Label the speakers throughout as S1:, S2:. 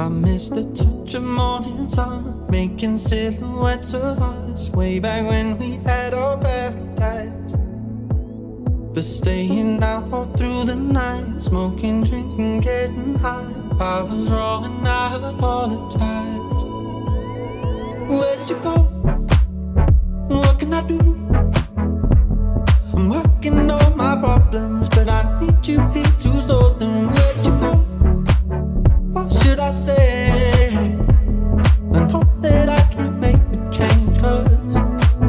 S1: miss the touch of morning sun, making silhouettes of us, way back when we had our paradise. But staying out all through the night, smoking, drinking, getting high, I was wrong and I apologize. Where did you go? What can I do? I'm working on my problems, but I need you here to solve them. Where did you go? What should I say? I know that I can make a change, 'cause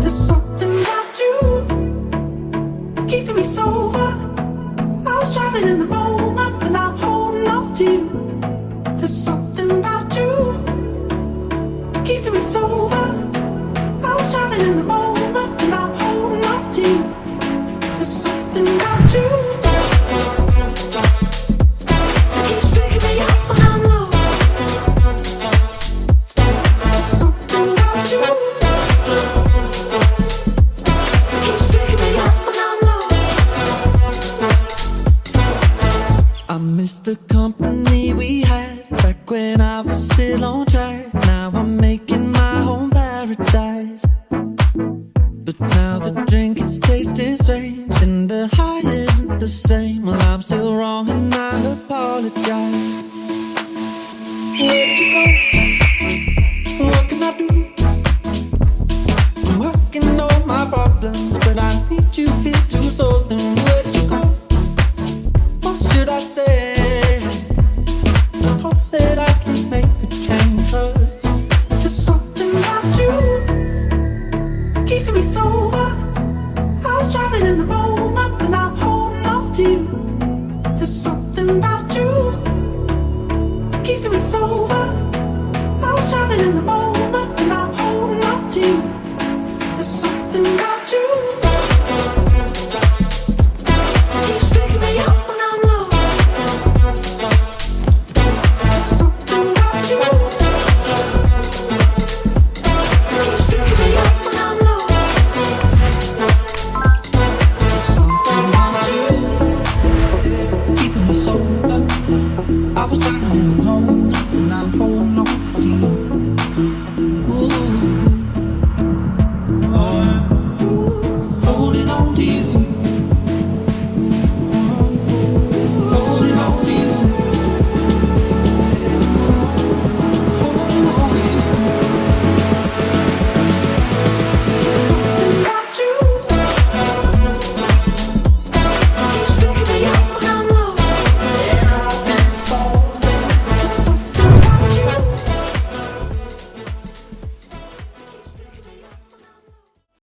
S1: there's something about you keeping me sober. I was driving in the moment, and I'm holding on to you. There's something about you keeping me sober. I was driving in the moment, and I'm holding on to you. There's something about you that keeps waking me up when I'm low. There's something about you that keeps waking me up when I'm low. I miss the company we had back when I was still on track. Now I'm making my own paradise. But now the drink is tasting strange, and the high isn't the same. Well, I'm still wrong and I apologize. Where did you go? What can I do? I'm working on my problems, but I need you here to solve them. Where did you go? What should I say? I hope that I can make a change, 'cause there's something about you keeping me sober. I was driving in the moment, and I'm holding on to you. There's something about you keeping me sober. I was driving in the moment, and I'm holding on to you. There's something about